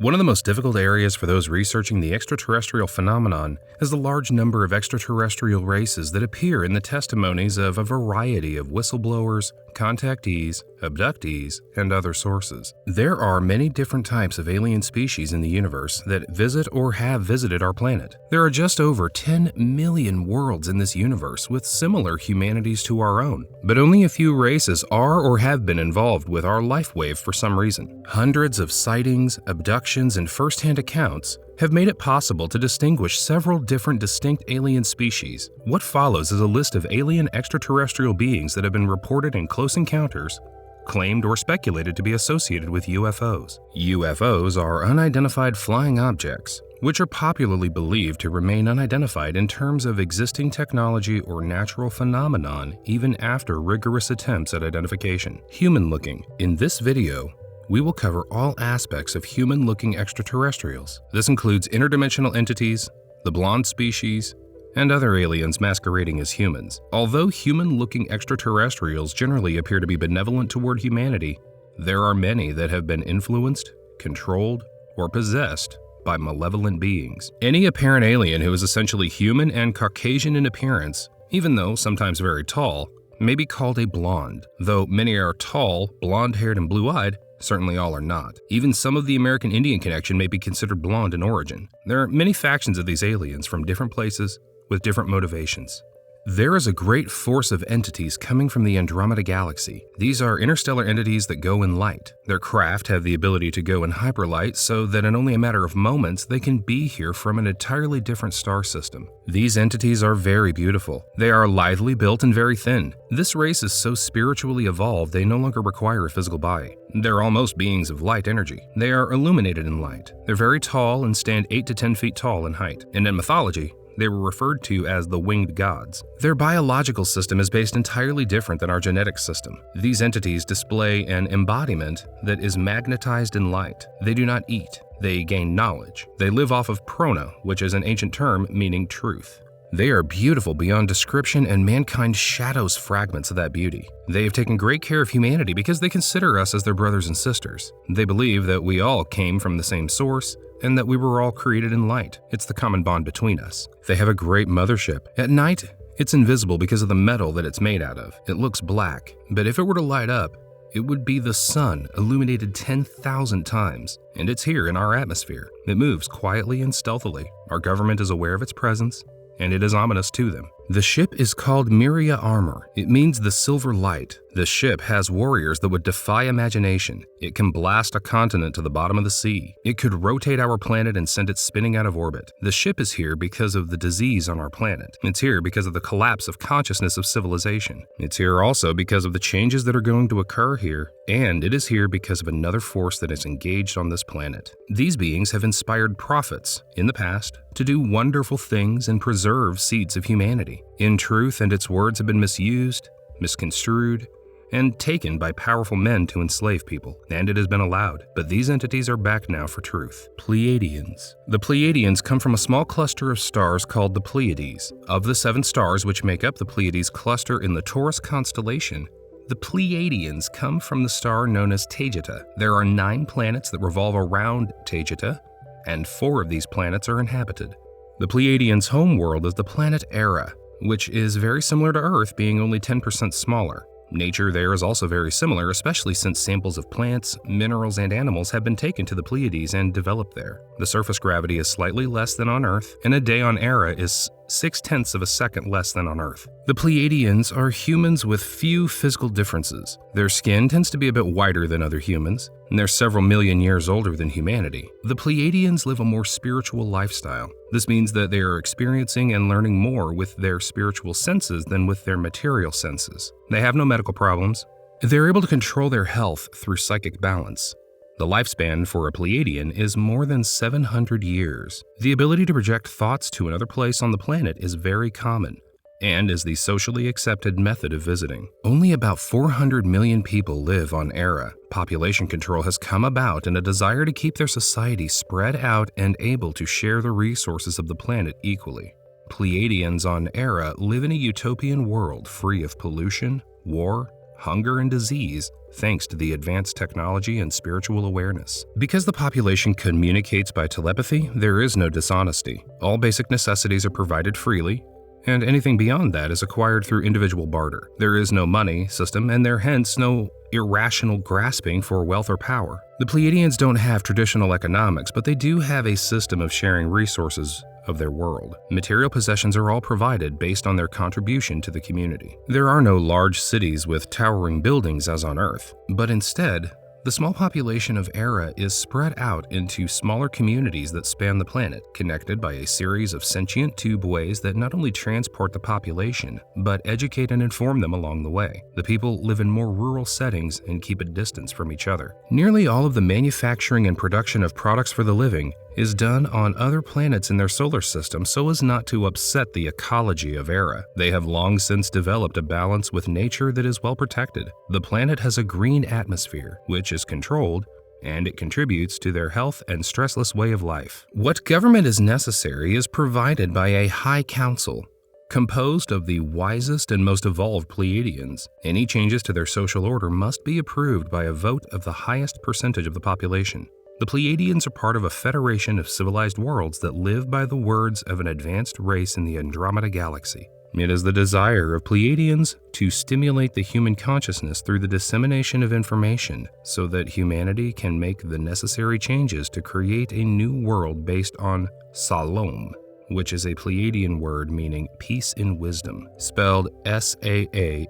One of the most difficult areas for those researching the extraterrestrial phenomenon is the large number of extraterrestrial races that appear in the testimonies of a variety of whistleblowers, contactees, abductees, and other sources. There are many different types of alien species in the universe that visit or have visited our planet. There are just over 10 million worlds in this universe with similar humanities to our own, but only a few races are or have been involved with our life wave for some reason. Hundreds of sightings, abductions, and first-hand accounts have made it possible to distinguish several different distinct alien species. What follows is a list of alien extraterrestrial beings that have been reported in close encounters, claimed or speculated to be associated with UFOs. UFOs are unidentified flying objects, which are popularly believed to remain unidentified in terms of existing technology or natural phenomenon even after rigorous attempts at identification. Human-looking. In this video, we will cover all aspects of human-looking extraterrestrials. This includes interdimensional entities, the blonde species, and other aliens masquerading as humans. Although human-looking extraterrestrials generally appear to be benevolent toward humanity, there are many that have been influenced, controlled, or possessed by malevolent beings. Any apparent alien who is essentially human and Caucasian in appearance, even though sometimes very tall, may be called a blonde. Though many are tall, blonde-haired, and blue-eyed, certainly all are not. Even some of the American Indian connection may be considered blonde in origin. There are many factions of these aliens from different places with different motivations. There is a great force of entities coming from the Andromeda Galaxy. These are interstellar entities that go in light. Their craft have the ability to go in hyperlight so that in only a matter of moments they can be here from an entirely different star system. These entities are very beautiful. They are lithely built and very thin. This race is so spiritually evolved they no longer require a physical body. They're almost beings of light energy. They are illuminated in light. They're very tall and stand 8 to 10 feet tall in height. And in mythology, they were referred to as the winged gods. Their biological system is based entirely different than our genetic system. These entities display an embodiment that is magnetized in light. They do not eat. They gain knowledge. They live off of prana, which is an ancient term meaning truth. They are beautiful beyond description, and mankind shadows fragments of that beauty. They have taken great care of humanity because they consider us as their brothers and sisters. They believe that we all came from the same source and that we were all created in light. It's the common bond between us. They have a great mothership. At night, it's invisible because of the metal that it's made out of. It looks black, but if it were to light up, it would be the sun illuminated 10,000 times, and it's here in our atmosphere. It moves quietly and stealthily. Our government is aware of its presence, and it is ominous to them. The ship is called Miria Armor. It means the silver light. The ship has warriors that would defy imagination. It can blast a continent to the bottom of the sea. It could rotate our planet and send it spinning out of orbit. The ship is here because of the disease on our planet. It's here because of the collapse of consciousness of civilization. It's here also because of the changes that are going to occur here, and it is here because of another force that is engaged on this planet. These beings have inspired prophets in the past to do wonderful things and preserve seeds of humanity. In truth, and its words have been misused, misconstrued, and taken by powerful men to enslave people, and it has been allowed. But these entities are back now for truth. Pleiadians. The Pleiadians come from a small cluster of stars called the Pleiades. Of the 7 stars which make up the Pleiades cluster in the Taurus constellation, the Pleiadians come from the star known as Taygeta. There are 9 planets that revolve around Taygeta, and 4 of these planets are inhabited. The Pleiadians' home world is the planet.There, which is very similar to Earth, being only 10% smaller. Nature there is also very similar, especially since samples of plants, minerals, and animals have been taken to the Pleiades and developed there. The surface gravity is slightly less than on Earth, and a day on There is 0.6 of a second less than on Earth. The Pleiadians are humans with few physical differences. Their skin tends to be a bit whiter than other humans, and they're several million years older than humanity. The Pleiadians live a more spiritual lifestyle. This means that they are experiencing and learning more with their spiritual senses than with their material senses. They have no medical problems. They're able to control their health through psychic balance. The lifespan for a Pleiadian is more than 700 years. The ability to project thoughts to another place on the planet is very common, and is the socially accepted method of visiting. Only about 400 million people live on There. Population control has come about in a desire to keep their society spread out and able to share the resources of the planet equally. Pleiadians on There live in a utopian world free of pollution, war, hunger, and disease thanks to the advanced technology and spiritual awareness. Because the population communicates by telepathy, there is no dishonesty. All basic necessities are provided freely, and anything beyond that is acquired through individual barter. There is no money system, and there hence no irrational grasping for wealth or power. The Pleiadians don't have traditional economics, but they do have a system of sharing resources of their world. Material possessions are all provided based on their contribution to the community. There are no large cities with towering buildings as on Earth, but instead, the small population of Era is spread out into smaller communities that span the planet, connected by a series of sentient tubeways that not only transport the population, but educate and inform them along the way. The people live in more rural settings and keep a distance from each other. Nearly all of the manufacturing and production of products for the living is done on other planets in their solar system so as not to upset the ecology of Era. They have long since developed a balance with nature that is well protected. The planet has a green atmosphere, which is controlled, and it contributes to their health and stressless way of life. What government is necessary is provided by a high council, composed of the wisest and most evolved Pleiadians. Any changes to their social order must be approved by a vote of the highest percentage of the population. The Pleiadians are part of a federation of civilized worlds that live by the words of an advanced race in the Andromeda Galaxy. It is the desire of Pleiadians to stimulate the human consciousness through the dissemination of information so that humanity can make the necessary changes to create a new world based on Salom, which is a Pleiadian word meaning peace in wisdom, spelled Saalome.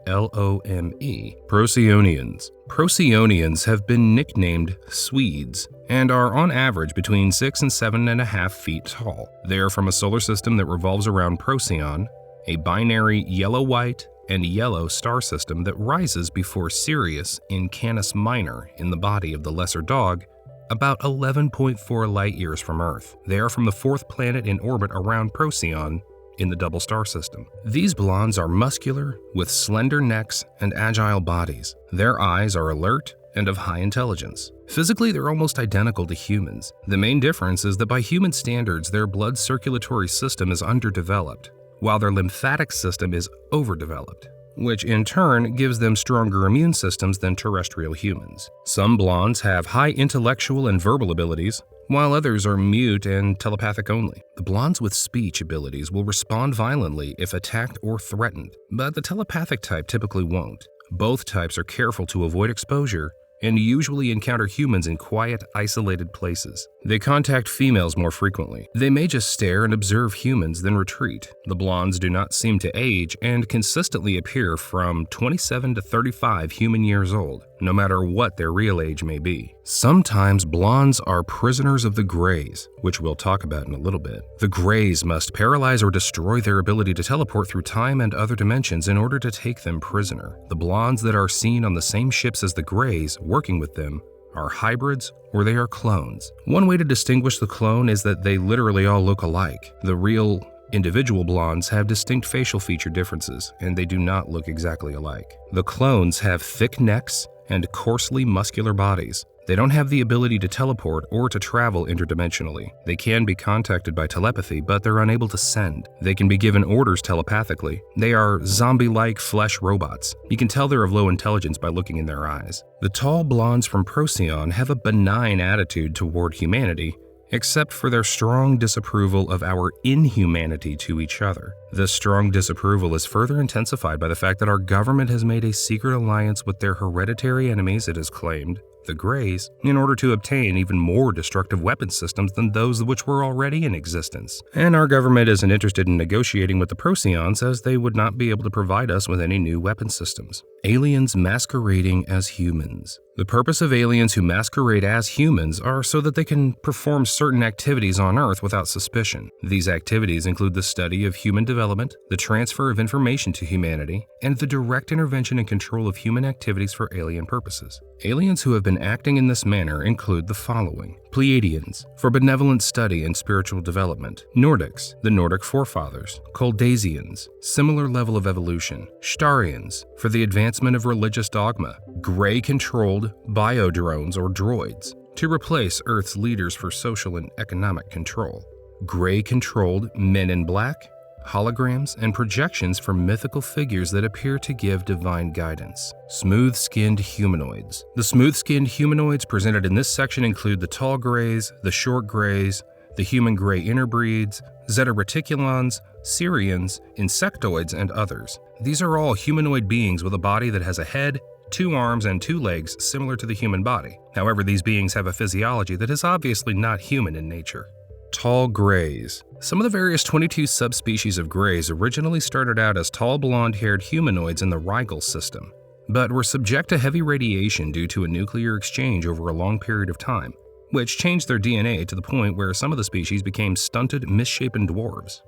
Procyon. Procyon have been nicknamed Swedes and are on average between 6 and 7.5 feet tall. They are from a solar system that revolves around Procyon, a binary yellow-white and yellow star system that rises before Sirius in Canis Minor in the body of the Lesser Dog, about 11.4 light-years from Earth. They are from the fourth planet in orbit around Procyon in the double star system. These blondes are muscular, with slender necks and agile bodies. Their eyes are alert and of high intelligence. Physically, they're almost identical to humans. The main difference is that by human standards, their blood circulatory system is underdeveloped, while their lymphatic system is overdeveloped, which in turn gives them stronger immune systems than terrestrial humans. Some blondes have high intellectual and verbal abilities, while others are mute and telepathic only. The blondes with speech abilities will respond violently if attacked or threatened, but the telepathic type typically won't. Both types are careful to avoid exposure and usually encounter humans in quiet, isolated places. They contact females more frequently. They may just stare and observe humans, then retreat. The blondes do not seem to age and consistently appear from 27 to 35 human years old, no matter what their real age may be. Sometimes blondes are prisoners of the Greys, which we'll talk about in a little bit. The Greys must paralyze or destroy their ability to teleport through time and other dimensions in order to take them prisoner. The blondes that are seen on the same ships as the Greys working with them are hybrids or they are clones. One way to distinguish the clone is that they literally all look alike. The real individual blondes have distinct facial feature differences, and they do not look exactly alike. The clones have thick necks and coarsely muscular bodies. They don't have the ability to teleport or to travel interdimensionally. They can be contacted by telepathy, but they're unable to send. They can be given orders telepathically. They are zombie-like flesh robots. You can tell they're of low intelligence by looking in their eyes. The tall blondes from Procyon have a benign attitude toward humanity, except for their strong disapproval of our inhumanity to each other. This strong disapproval is further intensified by the fact that our government has made a secret alliance with their hereditary enemies, it is claimed, the Greys, in order to obtain even more destructive weapon systems than those which were already in existence. And our government isn't interested in negotiating with the Procyons, as they would not be able to provide us with any new weapon systems. Aliens masquerading as humans. The purpose of aliens who masquerade as humans are so that they can perform certain activities on Earth without suspicion. These activities include the study of human development, the transfer of information to humanity, and the direct intervention and control of human activities for alien purposes. Aliens who have been acting in this manner include the following: Pleiadians, for benevolent study and spiritual development; Nordics, the Nordic forefathers; Coldasians, similar level of evolution; Starians, for the advancement of religious dogma; Grey-controlled biodrones or droids, to replace Earth's leaders for social and economic control; Grey-controlled men in black; holograms, and projections from mythical figures that appear to give divine guidance. Smooth-skinned humanoids. The smooth-skinned humanoids presented in this section include the tall grays, the short grays, the human gray interbreeds, Zeta reticulans, Syrians, insectoids, and others. These are all humanoid beings with a body that has a head, 2 arms, and 2 legs similar to the human body. However, these beings have a physiology that is obviously not human in nature. Tall grays. Some of the various 22 subspecies of grays originally started out as tall blonde-haired humanoids in the Rigel system, but were subject to heavy radiation due to a nuclear exchange over a long period of time, which changed their DNA to the point where some of the species became stunted, misshapen dwarves.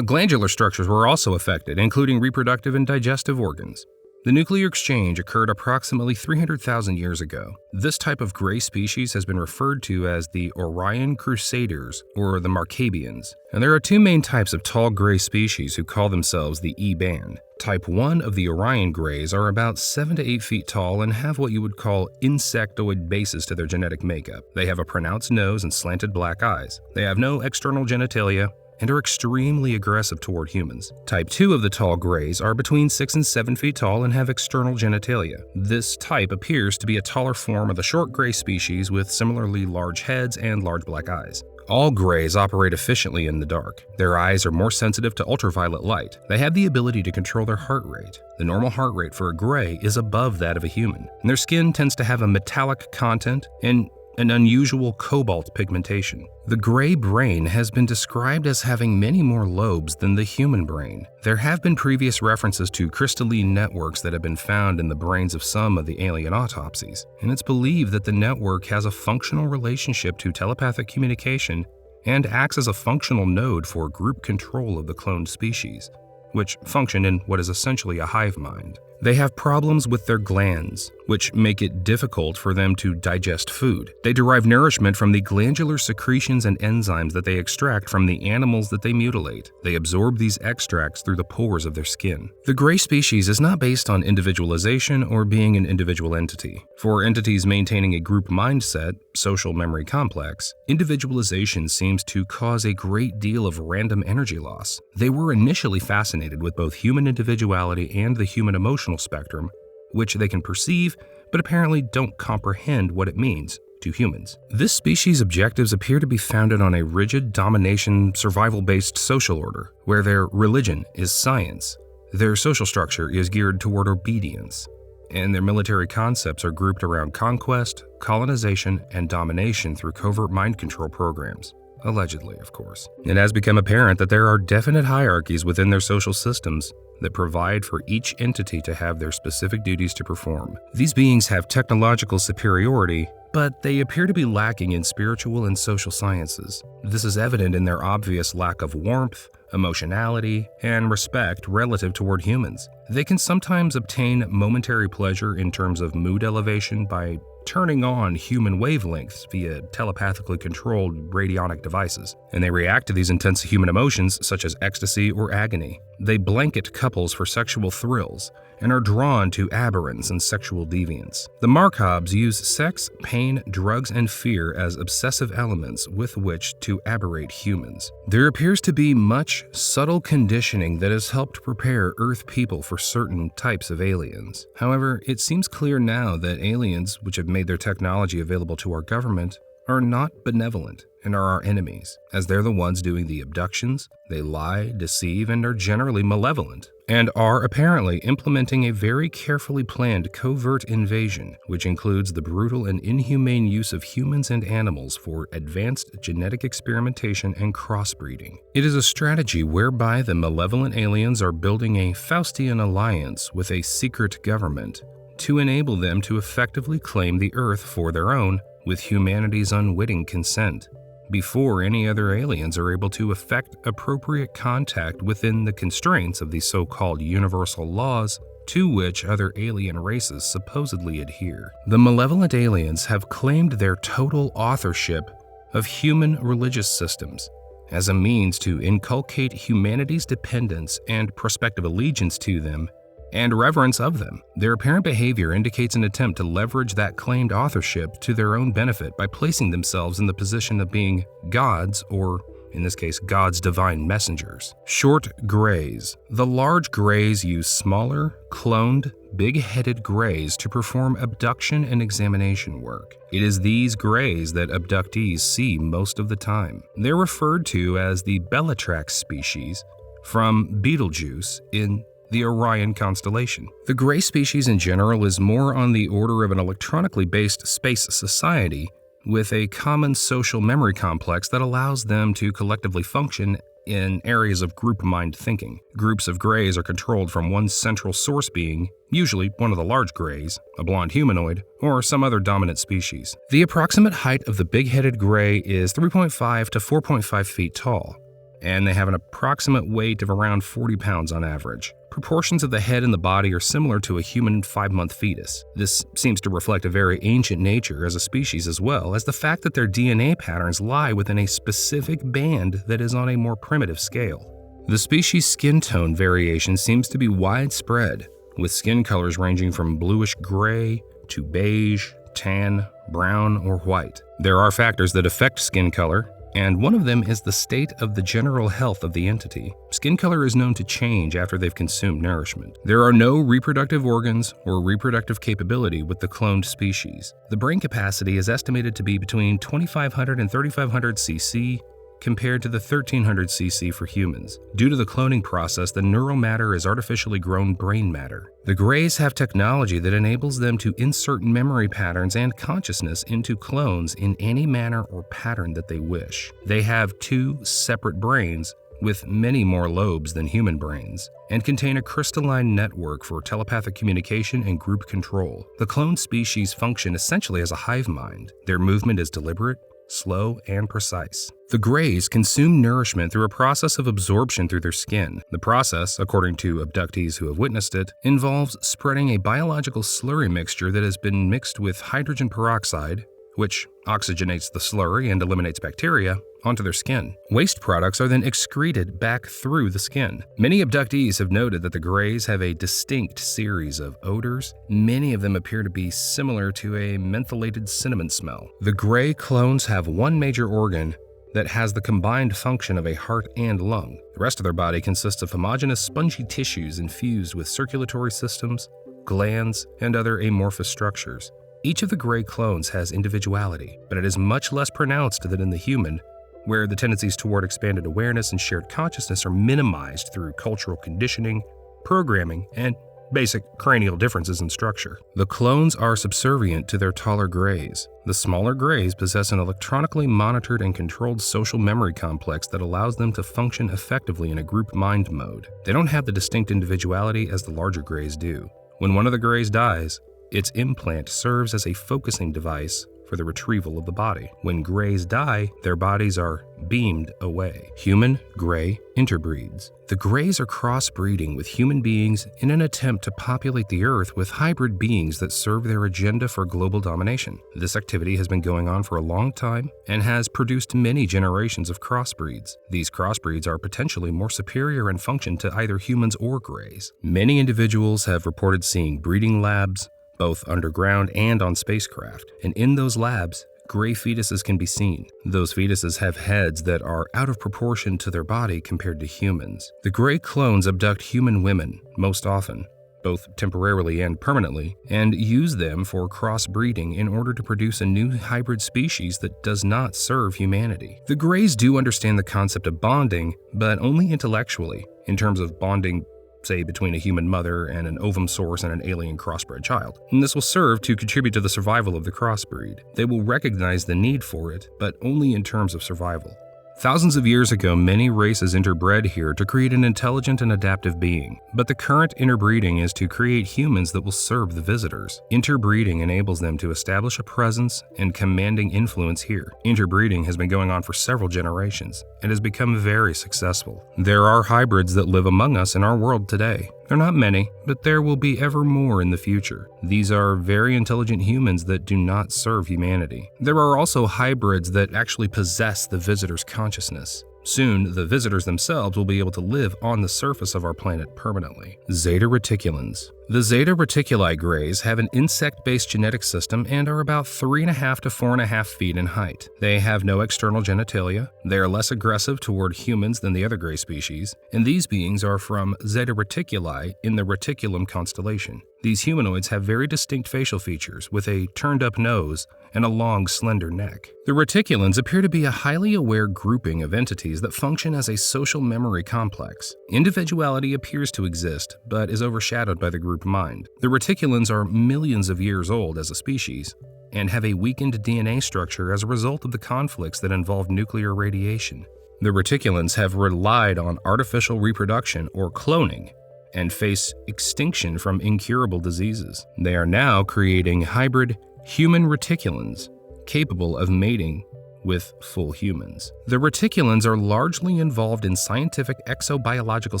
Glandular structures were also affected, including reproductive and digestive organs. The nuclear exchange occurred approximately 300,000 years ago. This type of gray species has been referred to as the Orion Crusaders or the Marcabians. And there are 2 main types of tall gray species who call themselves the E-band. Type 1 of the Orion Greys are about 7 to 8 feet tall and have what you would call insectoid bases to their genetic makeup. They have a pronounced nose and slanted black eyes. They have no external genitalia and are extremely aggressive toward humans. Type 2 of the tall grays are between 6 and 7 feet tall and have external genitalia. This type appears to be a taller form of the short gray species with similarly large heads and large black eyes. All grays operate efficiently in the dark. Their eyes are more sensitive to ultraviolet light. They have the ability to control their heart rate. The normal heart rate for a gray is above that of a human, and their skin tends to have a metallic content and an unusual cobalt pigmentation. The gray brain has been described as having many more lobes than the human brain. There have been previous references to crystalline networks that have been found in the brains of some of the alien autopsies, and it's believed that the network has a functional relationship to telepathic communication and acts as a functional node for group control of the cloned species, which function in what is essentially a hive mind. They have problems with their glands, which make it difficult for them to digest food. They derive nourishment from the glandular secretions and enzymes that they extract from the animals that they mutilate. They absorb these extracts through the pores of their skin. The gray species is not based on individualization or being an individual entity. For entities maintaining a group mindset, social memory complex, individualization seems to cause a great deal of random energy loss. They were initially fascinated with both human individuality and the human emotional spectrum, which they can perceive, but apparently don't comprehend what it means to humans. This species' objectives appear to be founded on a rigid domination, survival-based social order, where their religion is science, their social structure is geared toward obedience, and their military concepts are grouped around conquest, colonization, and domination through covert mind control programs. Allegedly, of course. It has become apparent that there are definite hierarchies within their social systems that provide for each entity to have their specific duties to perform. These beings have technological superiority, but they appear to be lacking in spiritual and social sciences. This is evident in their obvious lack of warmth, emotionality, and respect relative toward humans. They can sometimes obtain momentary pleasure in terms of mood elevation by turning on human wavelengths via telepathically controlled radionic devices, and they react to these intense human emotions such as ecstasy or agony. They blanket couples for sexual thrills and are drawn to aberrants and sexual deviants. The Markovs use sex, pain, drugs, and fear as obsessive elements with which to aberrate humans. There appears to be much subtle conditioning that has helped prepare Earth people for certain types of aliens. However, it seems clear now that aliens, which have made their technology available to our government, are not benevolent and are our enemies, as they're the ones doing the abductions. They lie, deceive, and are generally malevolent, and are apparently implementing a very carefully planned covert invasion, which includes the brutal and inhumane use of humans and animals for advanced genetic experimentation and crossbreeding. It is a strategy whereby the malevolent aliens are building a Faustian alliance with a secret government to enable them to effectively claim the Earth for their own with humanity's unwitting consent, before any other aliens are able to effect appropriate contact within the constraints of the so-called universal laws to which other alien races supposedly adhere. The malevolent aliens have claimed their total authorship of human religious systems as a means to inculcate humanity's dependence and prospective allegiance to them and reverence of them. Their apparent behavior indicates an attempt to leverage that claimed authorship to their own benefit by placing themselves in the position of being gods or in this case God's divine messengers. Short grays. The large grays use smaller, cloned, big-headed grays to perform abduction and examination work. It is these grays that abductees see most of the time. They're referred to as the Bellatrix species from Betelgeuse in the Orion constellation. The gray species in general is more on the order of an electronically based space society with a common social memory complex that allows them to collectively function in areas of group mind thinking. Groups of grays are controlled from one central source being, usually one of the large grays, a blonde humanoid, or some other dominant species. The approximate height of the big-headed gray is 3.5 to 4.5 feet tall, and they have an approximate weight of around 40 pounds on average. Proportions of the head and the body are similar to a human 5-month fetus. This seems to reflect a very ancient nature as a species, as well as the fact that their DNA patterns lie within a specific band that is on a more primitive scale. The species' skin tone variation seems to be widespread, with skin colors ranging from bluish gray to beige, tan, brown, or white. There are factors that affect skin color, and one of them is the state of the general health of the entity. Skin color is known to change after they've consumed nourishment. There are no reproductive organs or reproductive capability with the cloned species. The brain capacity is estimated to be between 2,500 and 3,500 cc, compared to the 1,300 cc for humans. Due to the cloning process, the neural matter is artificially grown brain matter. The Greys have technology that enables them to insert memory patterns and consciousness into clones in any manner or pattern that they wish. They have 2 separate brains with many more lobes than human brains, and contain a crystalline network for telepathic communication and group control. The cloned species function essentially as a hive mind. Their movement is deliberate, slow, and precise. The Greys consume nourishment through a process of absorption through their skin. The process, according to abductees who have witnessed it, involves spreading a biological slurry mixture that has been mixed with hydrogen peroxide, which oxygenates the slurry and eliminates bacteria, onto their skin. Waste products are then excreted back through the skin. Many abductees have noted that the Greys have a distinct series of odors. Many of them appear to be similar to a mentholated cinnamon smell. The Grey clones have one major organ that has the combined function of a heart and lung. The rest of their body consists of homogeneous spongy tissues infused with circulatory systems, glands, and other amorphous structures. Each of the Grey clones has individuality, but it is much less pronounced than in the human, where the tendencies toward expanded awareness and shared consciousness are minimized through cultural conditioning, programming, and basic cranial differences in structure. The clones are subservient to their taller Greys. The smaller Greys possess an electronically monitored and controlled social memory complex that allows them to function effectively in a group mind mode. They don't have the distinct individuality as the larger Greys do. When one of the Greys dies, its implant serves as a focusing device for the retrieval of the body. When Greys die, their bodies are beamed away. Human-Grey interbreeds. The Greys are crossbreeding with human beings in an attempt to populate the Earth with hybrid beings that serve their agenda for global domination. This activity has been going on for a long time and has produced many generations of crossbreeds. These crossbreeds are potentially more superior in function to either humans or Greys. Many individuals have reported seeing breeding labs, both underground and on spacecraft, and in those labs, Grey fetuses can be seen. Those fetuses have heads that are out of proportion to their body compared to humans. The Grey clones abduct human women, most often, both temporarily and permanently, and use them for crossbreeding in order to produce a new hybrid species that does not serve humanity. The Greys do understand the concept of bonding, but only intellectually, in terms of bonding, say, between a human mother and an ovum source and an alien crossbred child. And this will serve to contribute to the survival of the crossbreed. They will recognize the need for it, but only in terms of survival. Thousands of years ago, many races interbred here to create an intelligent and adaptive being, but the current interbreeding is to create humans that will serve the visitors. Interbreeding enables them to establish a presence and commanding influence here. Interbreeding has been going on for several generations and has become very successful. There are hybrids that live among us in our world today. They're not many, but there will be ever more in the future. These are very intelligent humans that do not serve humanity. There are also hybrids that actually possess the visitor's consciousness. Soon, the visitors themselves will be able to live on the surface of our planet permanently. Zeta reticulans. The Zeta Reticuli greys have an insect-based genetic system and are about 3.5 to 4.5 feet in height. They have no external genitalia, they are less aggressive toward humans than the other gray species, and these beings are from Zeta Reticuli in the Reticulum constellation. These humanoids have very distinct facial features, with a turned-up nose and a long, slender neck. The Reticulans appear to be a highly aware grouping of entities that function as a social memory complex. Individuality appears to exist, but is overshadowed by the group mind. The Reticulans are millions of years old as a species, and have a weakened DNA structure as a result of the conflicts that involve nuclear radiation. The Reticulans have relied on artificial reproduction, or cloning, and face extinction from incurable diseases. They are now creating hybrid human reticulans capable of mating with full humans. The reticulans are largely involved in scientific exobiological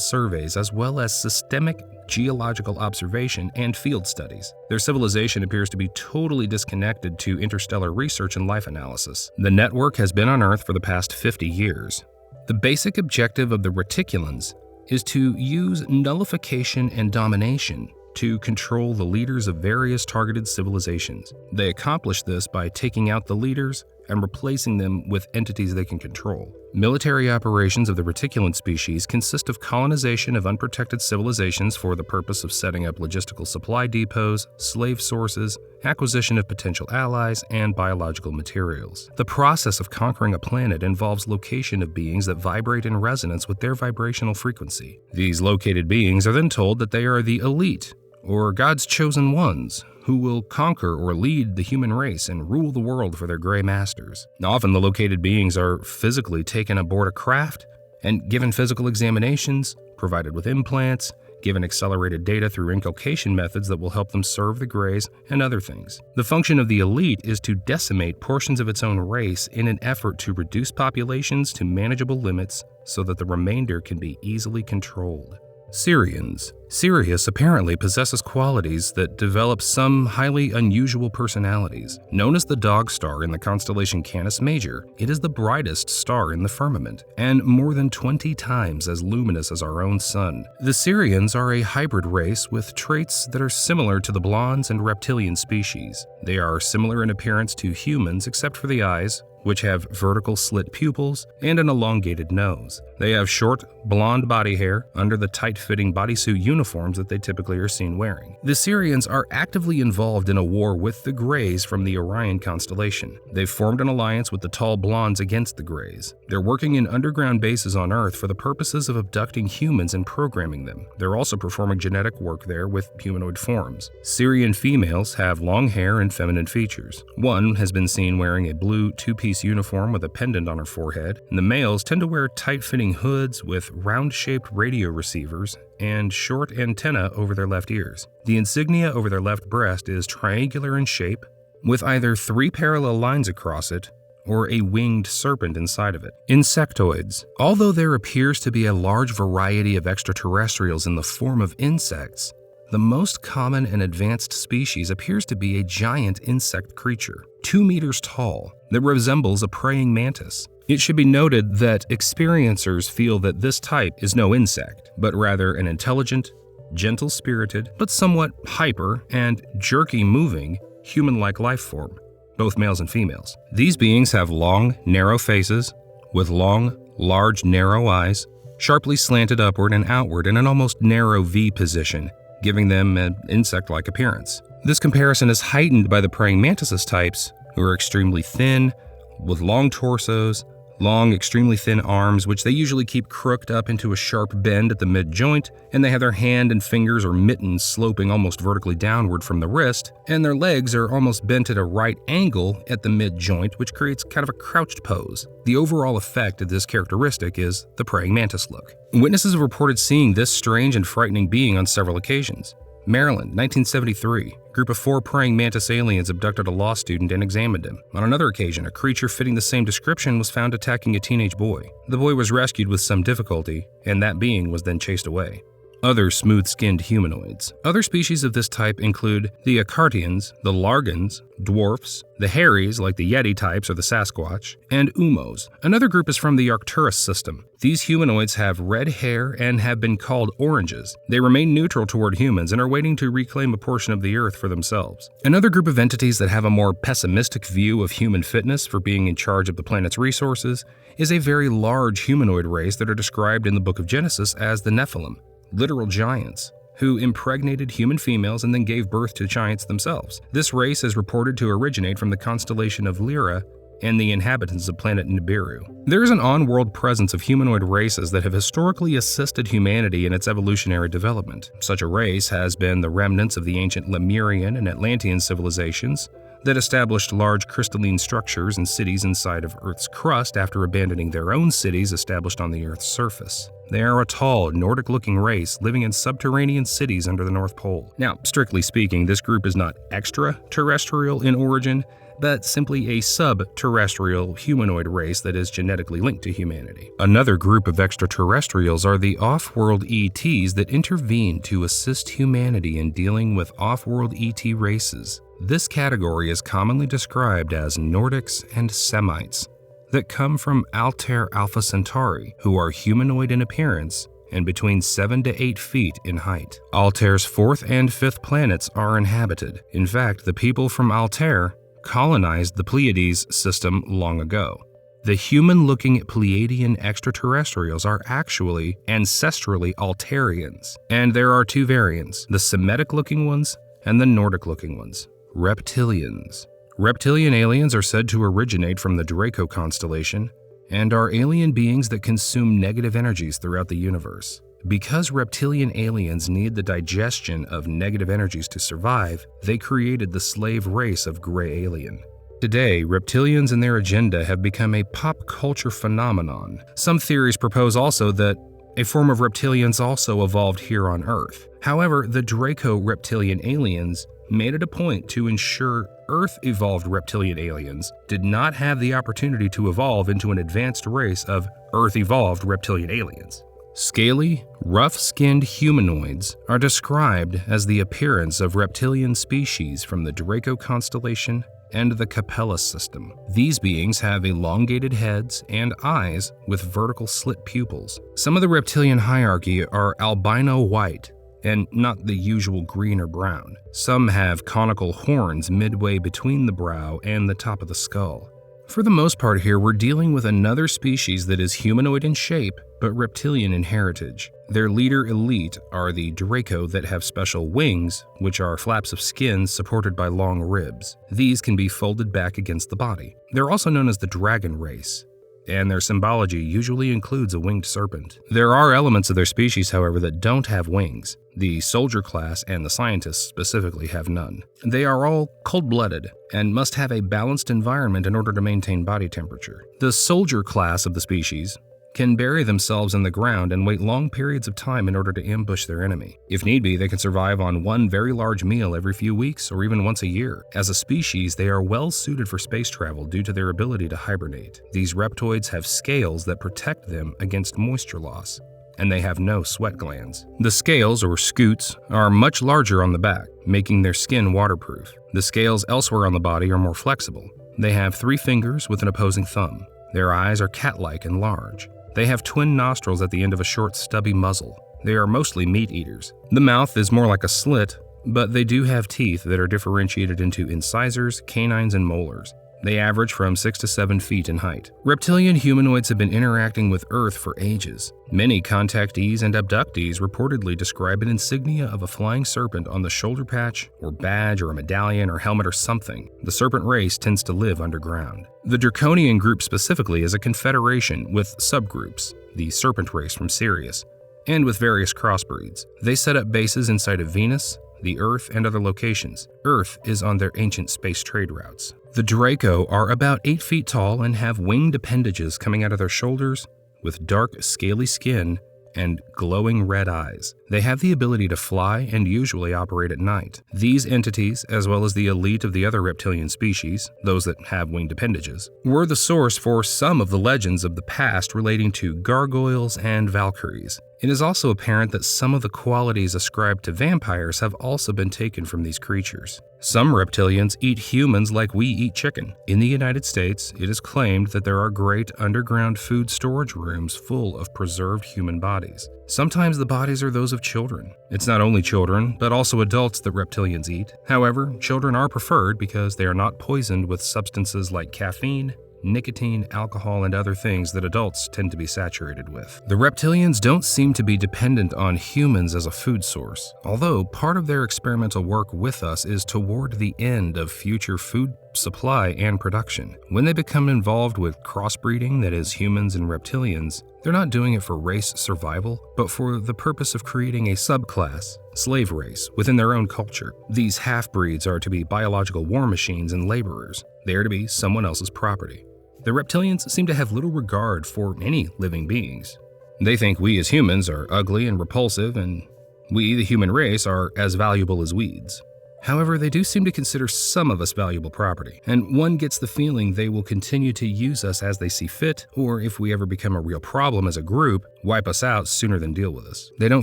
surveys as well as systemic geological observation and field studies. Their civilization appears to be totally disconnected to interstellar research and life analysis. The network has been on Earth for the past 50 years. The basic objective of the reticulans is to use nullification and domination to control the leaders of various targeted civilizations. They accomplish this by taking out the leaders and replacing them with entities they can control. Military operations of the reticulan species consist of colonization of unprotected civilizations for the purpose of setting up logistical supply depots, slave sources, acquisition of potential allies, and biological materials. The process of conquering a planet involves location of beings that vibrate in resonance with their vibrational frequency. These located beings are then told that they are the elite, or God's chosen ones, who will conquer or lead the human race and rule the world for their gray masters. Often the located beings are physically taken aboard a craft and given physical examinations, provided with implants, given accelerated data through inculcation methods that will help them serve the grays and other things. The function of the elite is to decimate portions of its own race in an effort to reduce populations to manageable limits so that the remainder can be easily controlled. Sirians. Sirius apparently possesses qualities that develop some highly unusual personalities. Known as the dog star in the constellation Canis Major, it is the brightest star in the firmament, and more than 20 times as luminous as our own sun. The Sirians are a hybrid race with traits that are similar to the blondes and reptilian species. They are similar in appearance to humans except for the eyes, which have vertical slit pupils and an elongated nose. They have short, blonde body hair under the tight-fitting bodysuit uniforms that they typically are seen wearing. The Sirians are actively involved in a war with the Greys from the Orion constellation. They've formed an alliance with the tall blondes against the Greys. They're working in underground bases on Earth for the purposes of abducting humans and programming them. They're also performing genetic work there with humanoid forms. Sirian females have long hair and feminine features. One has been seen wearing a blue two-piece uniform with a pendant on her forehead, and the males tend to wear tight-fitting hoods with round-shaped radio receivers and short antennae over their left ears. The insignia over their left breast is triangular in shape, with either 3 parallel lines across it or a winged serpent inside of it. Insectoids. Although there appears to be a large variety of extraterrestrials in the form of insects, the most common and advanced species appears to be a giant insect creature, 2 meters tall, that resembles a praying mantis. It should be noted that experiencers feel that this type is no insect, but rather an intelligent, gentle-spirited, but somewhat hyper and jerky-moving human-like life form, both males and females. These beings have long, narrow faces, with long, large, narrow eyes, sharply slanted upward and outward in an almost narrow V position, giving them an insect-like appearance. This comparison is heightened by the praying mantis types, who are extremely thin, with long torsos, long, extremely thin arms, which they usually keep crooked up into a sharp bend at the mid-joint, and they have their hand and fingers or mittens sloping almost vertically downward from the wrist, and their legs are almost bent at a right angle at the mid-joint, which creates kind of a crouched pose. The overall effect of this characteristic is the praying mantis look. Witnesses have reported seeing this strange and frightening being on several occasions. Maryland, 1973. A group of 4 praying mantis aliens abducted a law student and examined him. On another occasion, a creature fitting the same description was found attacking a teenage boy. The boy was rescued with some difficulty, and that being was then chased away. other smooth-skinned humanoids. Other species of this type include the Acartians, the Largans, dwarfs, the Hairies like the Yeti types or the Sasquatch, and Umos. Another group is from the Arcturus system. These humanoids have red hair and have been called oranges. They remain neutral toward humans and are waiting to reclaim a portion of the Earth for themselves. Another group of entities that have a more pessimistic view of human fitness for being in charge of the planet's resources is a very large humanoid race that are described in the book of Genesis as the Nephilim, literal giants, who impregnated human females and then gave birth to giants themselves. This race is reported to originate from the constellation of Lyra and the inhabitants of planet Nibiru. There is an on-world presence of humanoid races that have historically assisted humanity in its evolutionary development. Such a race has been the remnants of the ancient Lemurian and Atlantean civilizations that established large crystalline structures and cities inside of Earth's crust after abandoning their own cities established on the Earth's surface. They are a tall, Nordic-looking race living in subterranean cities under the North Pole. Now, strictly speaking, this group is not extraterrestrial in origin, but simply a sub-terrestrial humanoid race that is genetically linked to humanity. Another group of extraterrestrials are the off-world ETs that intervene to assist humanity in dealing with off-world ET races. This category is commonly described as Nordics and Semites that come from Altair Alpha Centauri, who are humanoid in appearance and between 7 to 8 feet in height. Altair's 4th and 5th planets are inhabited. In fact, the people from Altair colonized the Pleiades system long ago. The human-looking Pleiadian extraterrestrials are actually ancestrally Altairians, and there are 2 variants, the Semitic-looking ones and the Nordic-looking ones. Reptilians. Reptilian aliens are said to originate from the Draco constellation and are alien beings that consume negative energies throughout the universe. Because reptilian aliens need the digestion of negative energies to survive, they created the slave race of gray alien. Today, reptilians and their agenda have become a pop culture phenomenon. Some theories propose also that a form of reptilians also evolved here on Earth. However, the Draco reptilian aliens made it a point to ensure Earth-evolved reptilian aliens did not have the opportunity to evolve into an advanced race of Earth-evolved reptilian aliens. Scaly, rough-skinned humanoids are described as the appearance of reptilian species from the Draco constellation and the Capella system. These beings have elongated heads and eyes with vertical slit pupils. Some of the reptilian hierarchy are albino white, and not the usual green or brown. Some have conical horns midway between the brow and the top of the skull. For the most part here, we're dealing with another species that is humanoid in shape, but reptilian in heritage. Their leader elite are the Draco that have special wings, which are flaps of skin supported by long ribs. These can be folded back against the body. They're also known as the dragon race, and their symbology usually includes a winged serpent. There are elements of their species, however, that don't have wings. The soldier class and the scientists specifically have none. They are all cold-blooded and must have a balanced environment in order to maintain body temperature. The soldier class of the species can bury themselves in the ground and wait long periods of time in order to ambush their enemy. If need be, they can survive on one very large meal every few weeks or even once a year. As a species, they are well suited for space travel due to their ability to hibernate. These reptoids have scales that protect them against moisture loss, and they have no sweat glands. The scales, or scutes, are much larger on the back, making their skin waterproof. The scales elsewhere on the body are more flexible. They have 3 fingers with an opposing thumb. Their eyes are cat-like and large. They have twin nostrils at the end of a short, stubby muzzle. They are mostly meat eaters. The mouth is more like a slit, but they do have teeth that are differentiated into incisors, canines, and molars. They average from 6 to 7 feet in height. Reptilian humanoids have been interacting with Earth for ages. Many contactees and abductees reportedly describe an insignia of a flying serpent on the shoulder patch, or badge, or a medallion, or helmet, or something. The serpent race tends to live underground. The Draconian group specifically is a confederation with subgroups, the serpent race from Sirius, and with various crossbreeds. They set up bases inside of Venus, the Earth, and other locations. Earth is on their ancient space trade routes. The Draco are about 8 feet tall and have winged appendages coming out of their shoulders with dark, scaly skin and glowing red eyes. They have the ability to fly and usually operate at night. These entities, as well as the elite of the other reptilian species, those that have winged appendages, were the source for some of the legends of the past relating to gargoyles and valkyries. It is also apparent that some of the qualities ascribed to vampires have also been taken from these creatures. Some reptilians eat humans like we eat chicken. In the United States, it is claimed that there are great underground food storage rooms full of preserved human bodies. Sometimes the bodies are those of children. It's not only children, but also adults that reptilians eat. However, children are preferred because they are not poisoned with substances like caffeine, nicotine, alcohol, and other things that adults tend to be saturated with. The reptilians don't seem to be dependent on humans as a food source, although part of their experimental work with us is toward the end of future food supply and production. When they become involved with crossbreeding, that is humans and reptilians, they're not doing it for race survival, but for the purpose of creating a subclass, slave race, within their own culture. These half-breeds are to be biological war machines and laborers. They are to be someone else's property. The reptilians seem to have little regard for any living beings. They think we as humans are ugly and repulsive, and we, the human race, are as valuable as weeds. However, they do seem to consider some of us valuable property, and one gets the feeling they will continue to use us as they see fit, or if we ever become a real problem as a group, wipe us out sooner than deal with us. They don't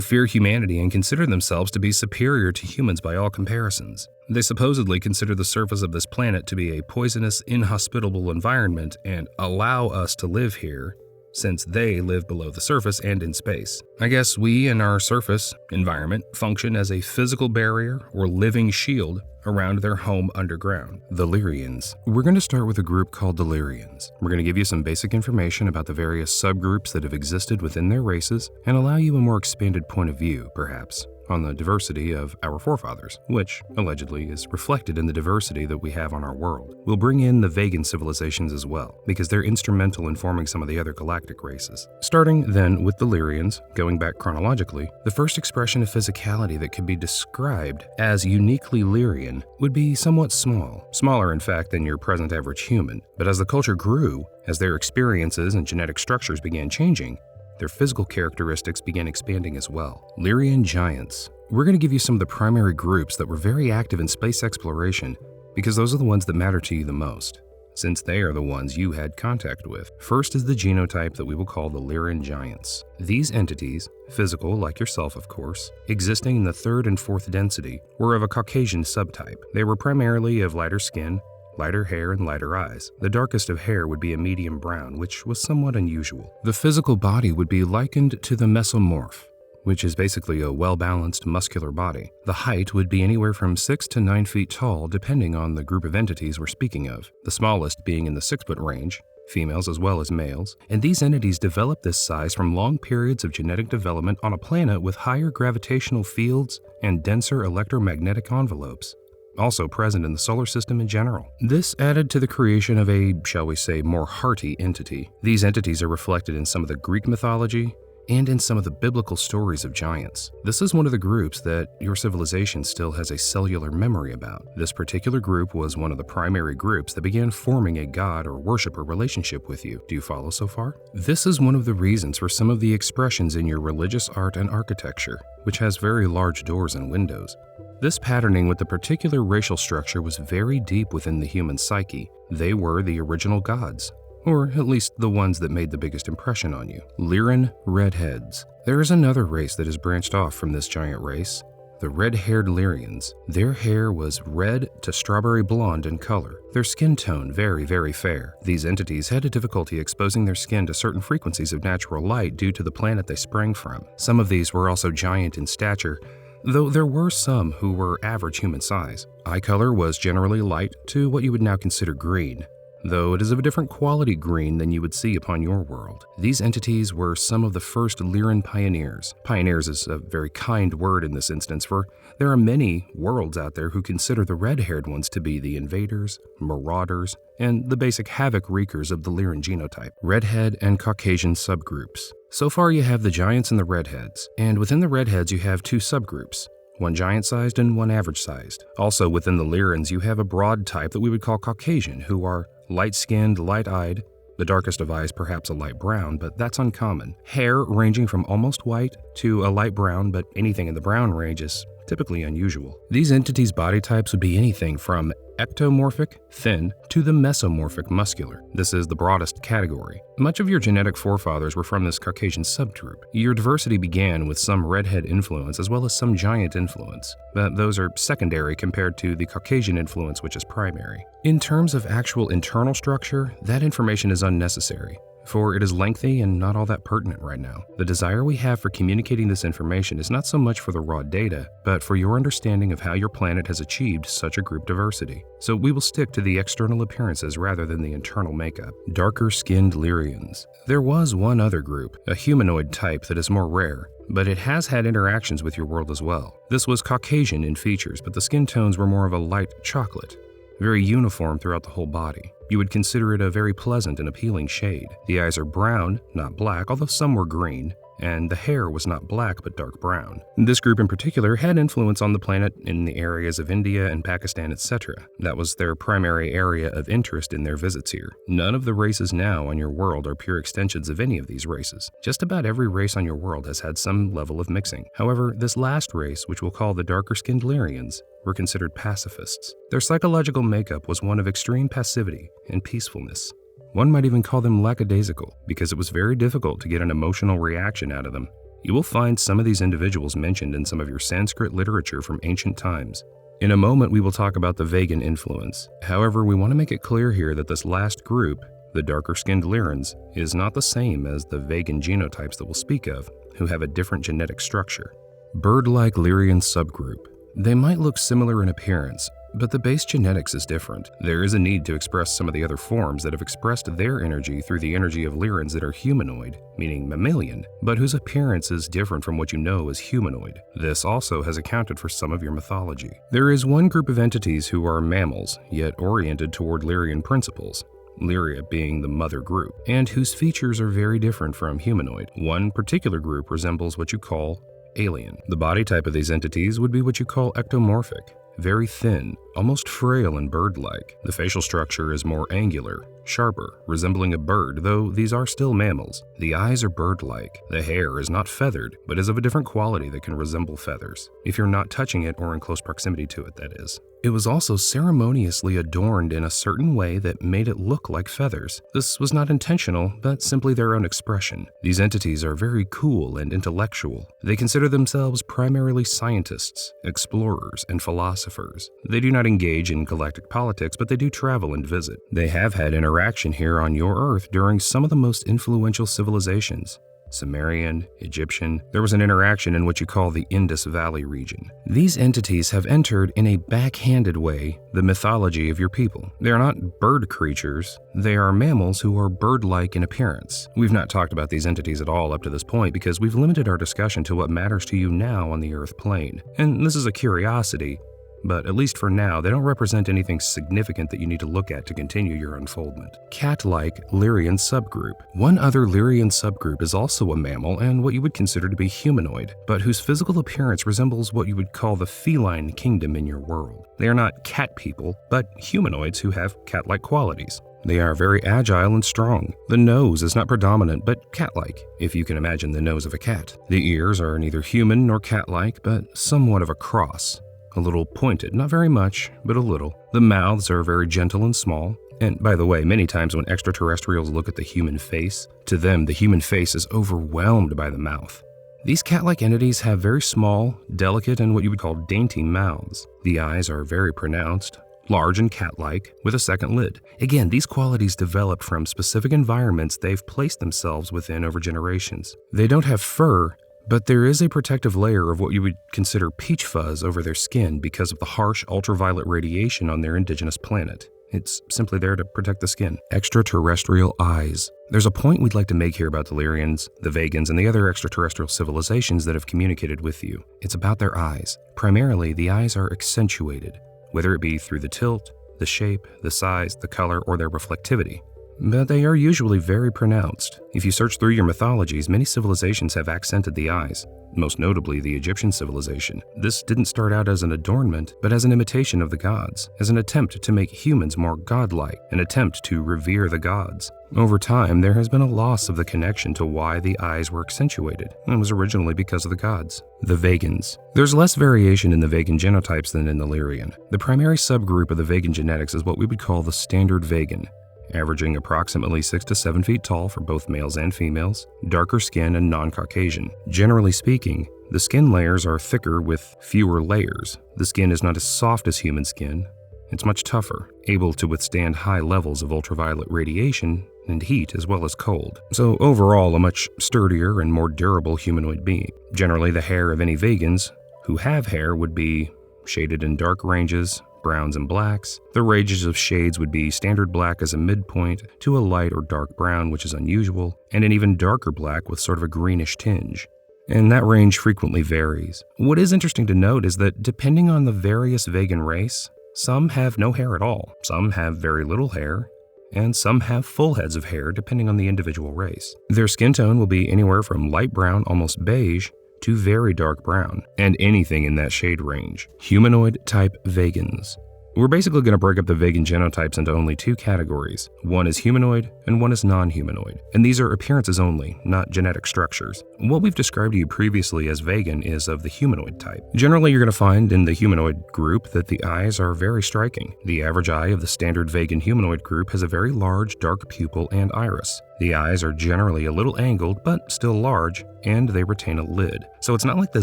fear humanity and consider themselves to be superior to humans by all comparisons. They supposedly consider the surface of this planet to be a poisonous, inhospitable environment and allow us to live here, since they live below the surface and in space. I guess we and our surface environment function as a physical barrier or living shield around their home underground. The Lyrians. We're going to start with a group called the Lyrians. We're going to give you some basic information about the various subgroups that have existed within their races and allow you a more expanded point of view, perhaps, on the diversity of our forefathers, which, allegedly, is reflected in the diversity that we have on our world. We'll bring in the Vegan civilizations as well, because they're instrumental in forming some of the other galactic races. Starting, then, with the Lyrians, going back chronologically, the first expression of physicality that could be described as uniquely Lyrian would be somewhat small, smaller, in fact, than your present average human. But as the culture grew, as their experiences and genetic structures began changing, their physical characteristics began expanding as well. Lyrian giants. We're going to give you some of the primary groups that were very active in space exploration because those are the ones that matter to you the most, since they are the ones you had contact with. First is the genotype that we will call the Lyrian giants. These entities, physical like yourself of course, existing in the third and fourth density, were of a Caucasian subtype. They were primarily of lighter skin, lighter hair, and lighter eyes. The darkest of hair would be a medium brown, which was somewhat unusual. The physical body would be likened to the mesomorph, which is basically a well-balanced muscular body. The height would be anywhere from 6 to 9 feet tall, depending on the group of entities we're speaking of, the smallest being in the 6-foot range, females as well as males, and these entities developed this size from long periods of genetic development on a planet with higher gravitational fields and denser electromagnetic envelopes, also present in the solar system in general. This added to the creation of a, shall we say, more hearty entity. These entities are reflected in some of the Greek mythology and in some of the biblical stories of giants. This is one of the groups that your civilization still has a cellular memory about. This particular group was one of the primary groups that began forming a god or worshiper relationship with you. Do you follow so far? This is one of the reasons for some of the expressions in your religious art and architecture, which has very large doors and windows. This patterning with the particular racial structure was very deep within the human psyche. They were the original gods, or at least the ones that made the biggest impression on you. Lyran redheads. There is another race that has branched off from this giant race, the red-haired Lyrians. Their hair was red to strawberry blonde in color, their skin tone very, very fair. These entities had a difficulty exposing their skin to certain frequencies of natural light due to the planet they sprang from. Some of these were also giant in stature, though there were some who were average human size. Eye color was generally light to what you would now consider green, though it is of a different quality green than you would see upon your world. These entities were some of the first Lyran pioneers. Pioneers is a very kind word in this instance, for there are many worlds out there who consider the red-haired ones to be the invaders, marauders, and the basic havoc wreakers of the Lyran genotype. Redhead and Caucasian subgroups. So far you have the giants and the redheads, and within the redheads you have 2 subgroups, one giant-sized and one average-sized. Also within the Lyrans you have a broad type that we would call Caucasian, who are light-skinned, light-eyed, The darkest of eyes perhaps a light brown, but that's uncommon. Hair ranging from almost white to a light brown, but anything in the brown range is typically unusual. These entities' body types would be anything from ectomorphic, thin, to the mesomorphic, muscular. This is the broadest category. Much of your genetic forefathers were from this Caucasian subgroup. Your diversity began with some redhead influence as well as some giant influence, but those are secondary compared to the Caucasian influence, which is primary. In terms of actual internal structure, that information is unnecessary, for it is lengthy and not all that pertinent right now. The desire we have for communicating this information is not so much for the raw data, but for your understanding of how your planet has achieved such a group diversity. So we will stick to the external appearances rather than the internal makeup. Darker-skinned Lyrians. There was one other group, a humanoid type that is more rare, but it has had interactions with your world as well. This was Caucasian in features, but the skin tones were more of a light chocolate, very uniform throughout the whole body. You would consider it a very pleasant and appealing shade. The eyes are brown, not black, although some were green, and the hair was not black but dark brown. This group in particular had influence on the planet in the areas of India and Pakistan, etc. That was their primary area of interest in their visits here. None of the races now on your world are pure extensions of any of these races. Just about every race on your world has had some level of mixing. However, this last race, which we'll call the darker-skinned Lyrians, were considered pacifists. Their psychological makeup was one of extreme passivity and peacefulness. One might even call them lackadaisical, because it was very difficult to get an emotional reaction out of them. You will find some of these individuals mentioned in some of your Sanskrit literature from ancient times. In a moment, we will talk about the Vegan influence. However, we want to make it clear here that this last group, the darker-skinned Lyrans, is not the same as the Vegan genotypes that we'll speak of, who have a different genetic structure. Bird-like Lyrian subgroup. They might look similar in appearance, but the base genetics is different. There is a need to express some of the other forms that have expressed their energy through the energy of Lyrans that are humanoid, meaning mammalian, but whose appearance is different from what you know as humanoid. This also has accounted for some of your mythology. There is one group of entities who are mammals, yet oriented toward Lyrian principles, Lyria being the mother group, and whose features are very different from humanoid. One particular group resembles what you call alien. The body type of these entities would be what you call ectomorphic, very thin, almost frail and bird-like. The facial structure is more angular, sharper, resembling a bird, though these are still mammals. The eyes are bird-like. The hair is not feathered, but is of a different quality that can resemble feathers, if you're not touching it or in close proximity to it, that is. It was also ceremoniously adorned in a certain way that made it look like feathers. This was not intentional, but simply their own expression. These entities are very cool and intellectual. They consider themselves primarily scientists, explorers, and philosophers. They do not engage in galactic politics, but they do travel and visit. They have had interaction here on your Earth during some of the most influential civilizations. Sumerian, Egyptian. There was an interaction in what you call the Indus Valley region. These entities have entered in a backhanded way the mythology of your people. They are not bird creatures, they are mammals who are bird-like in appearance. We've not talked about these entities at all up to this point because we've limited our discussion to what matters to you now on the Earth plane. And this is a curiosity, but at least for now, they don't represent anything significant that you need to look at to continue your unfoldment. Cat-like Lyrian subgroup. One other Lyrian subgroup is also a mammal and what you would consider to be humanoid, but whose physical appearance resembles what you would call the feline kingdom in your world. They are not cat people, but humanoids who have cat-like qualities. They are very agile and strong. The nose is not predominant, but cat-like, if you can imagine the nose of a cat. The ears are neither human nor cat-like, but somewhat of a cross. A little pointed, not very much, but a little. The mouths are very gentle and small. And by the way, many times when extraterrestrials look at the human face, to them the human face is overwhelmed by the mouth. These cat-like entities have very small, delicate, and what you would call dainty mouths. The eyes are very pronounced, large and cat-like, with a second lid. Again, these qualities developed from specific environments they've placed themselves within over generations. They don't have fur, but there is a protective layer of what you would consider peach fuzz over their skin because of the harsh ultraviolet radiation on their indigenous planet. It's simply there to protect the skin. Extraterrestrial eyes. There's a point we'd like to make here about the Lyrians, the Vegans, and the other extraterrestrial civilizations that have communicated with you. It's about their eyes. Primarily, the eyes are accentuated, whether it be through the tilt, the shape, the size, the color, or their reflectivity. but they are usually very pronounced. If you search through your mythologies, many civilizations have accented the eyes, most notably the Egyptian civilization. This didn't start out as an adornment, but as an imitation of the gods, as an attempt to make humans more godlike, an attempt to revere the gods. Over time, there has been a loss of the connection to why the eyes were accentuated, and it was originally because of the gods. The Vegans. There's less variation in the Vegan genotypes than in the Lyrian. The primary subgroup of the Vegan genetics is what we would call the standard Vegan, averaging approximately 6 to 7 feet tall for both males and females, darker skin, and non-Caucasian. Generally speaking, the skin layers are thicker with fewer layers. The skin is not as soft as human skin. It's much tougher, able to withstand high levels of ultraviolet radiation and heat as well as cold. So overall, a much sturdier and more durable humanoid being. Generally, the hair of any vegans who have hair would be shaded in dark ranges, browns and blacks. The ranges of shades would be standard black as a midpoint to a light or dark brown, which is unusual, and an even darker black with sort of a greenish tinge. And that range frequently varies. What is interesting to note is that depending on the various vegan race, some have no hair at all, some have very little hair, and some have full heads of hair depending on the individual race. Their skin tone will be anywhere from light brown, almost beige, to very dark brown, and anything in that shade range. Humanoid type vegans. We're basically going to break up the vegan genotypes into only two categories. One is humanoid and one is non-humanoid. And these are appearances only, not genetic structures. What we've described to you previously as vegan is of the humanoid type. Generally, you're going to find in the humanoid group that the eyes are very striking. The average eye of the standard vegan humanoid group has a very large dark pupil and iris. The eyes are generally a little angled, but still large, and they retain a lid. So it's not like the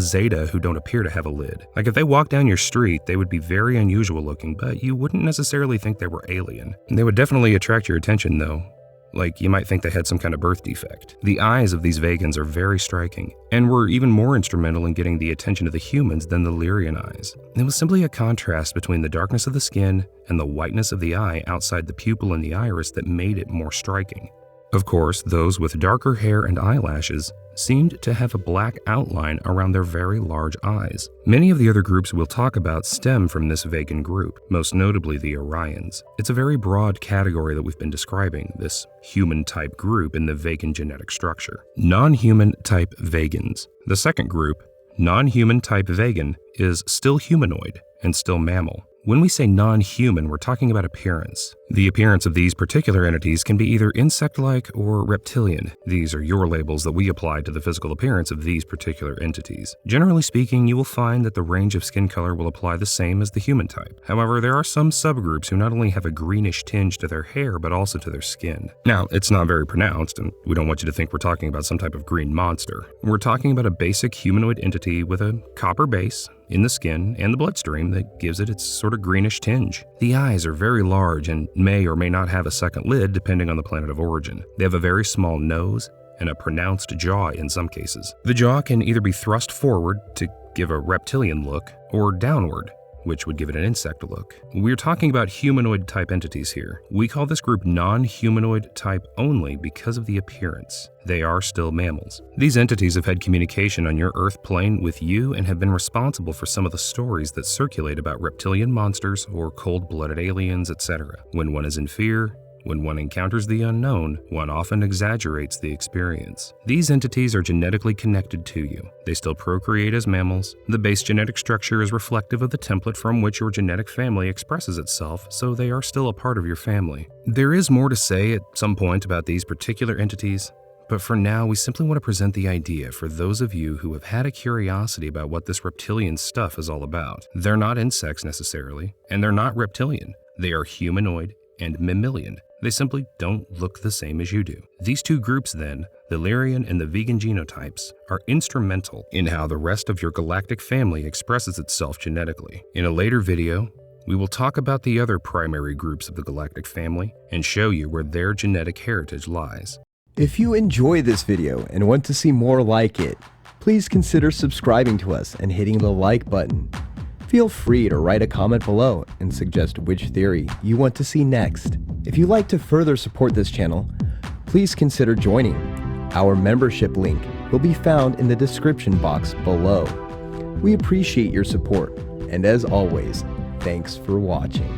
Zeta who don't appear to have a lid. Like if they walk down your street, they would be very unusual looking, but you wouldn't necessarily think they were alien. They would definitely attract your attention though. Like you might think they had some kind of birth defect. The eyes of these vegans are very striking, and were even more instrumental in getting the attention of the humans than the Lyrian eyes. It was simply a contrast between the darkness of the skin and the whiteness of the eye outside the pupil and the iris that made it more striking. Of course, those with darker hair and eyelashes seemed to have a black outline around their very large eyes. Many of the other groups we'll talk about stem from this vegan group, most notably the Orions. It's a very broad category that we've been describing, this human-type group in the vegan genetic structure. Non-human type vegans. The second group, non-human type vegan, is still humanoid and still mammal. When we say non-human, we're talking about appearance. The appearance of these particular entities can be either insect-like or reptilian. These are your labels that we apply to the physical appearance of these particular entities. Generally speaking, you will find that the range of skin color will apply the same as the human type. However, there are some subgroups who not only have a greenish tinge to their hair, but also to their skin. Now, it's not very pronounced, and we don't want you to think we're talking about some type of green monster. We're talking about a basic humanoid entity with a copper base in the skin and the bloodstream that gives it its sort of greenish tinge. The eyes are very large and may or may not have a second lid depending on the planet of origin. They have a very small nose and a pronounced jaw in some cases. The jaw can either be thrust forward to give a reptilian look or downward, which would give it an insect look. We're talking about humanoid type entities here. We call this group non-humanoid type only because of the appearance. They are still mammals. These entities have had communication on your Earth plane with you and have been responsible for some of the stories that circulate about reptilian monsters or cold-blooded aliens, etc. When one is in fear, when one encounters the unknown, one often exaggerates the experience. These entities are genetically connected to you. They still procreate as mammals. The base genetic structure is reflective of the template from which your genetic family expresses itself, so they are still a part of your family. There is more to say at some point about these particular entities, but for now, we simply want to present the idea for those of you who have had a curiosity about what this reptilian stuff is all about. They're not insects necessarily, and they're not reptilian. They are humanoid and mammalian. They simply don't look the same as you do. These two groups then, the Lyrian and the vegan genotypes, are instrumental in how the rest of your galactic family expresses itself genetically. In a later video, we will talk about the other primary groups of the galactic family and show you where their genetic heritage lies. If you enjoy this video and want to see more like it, please consider subscribing to us and hitting the like button. Feel free to write a comment below and suggest which theory you want to see next. If you'd like to further support this channel, please consider joining. Our membership link will be found in the description box below. We appreciate your support, and as always, thanks for watching.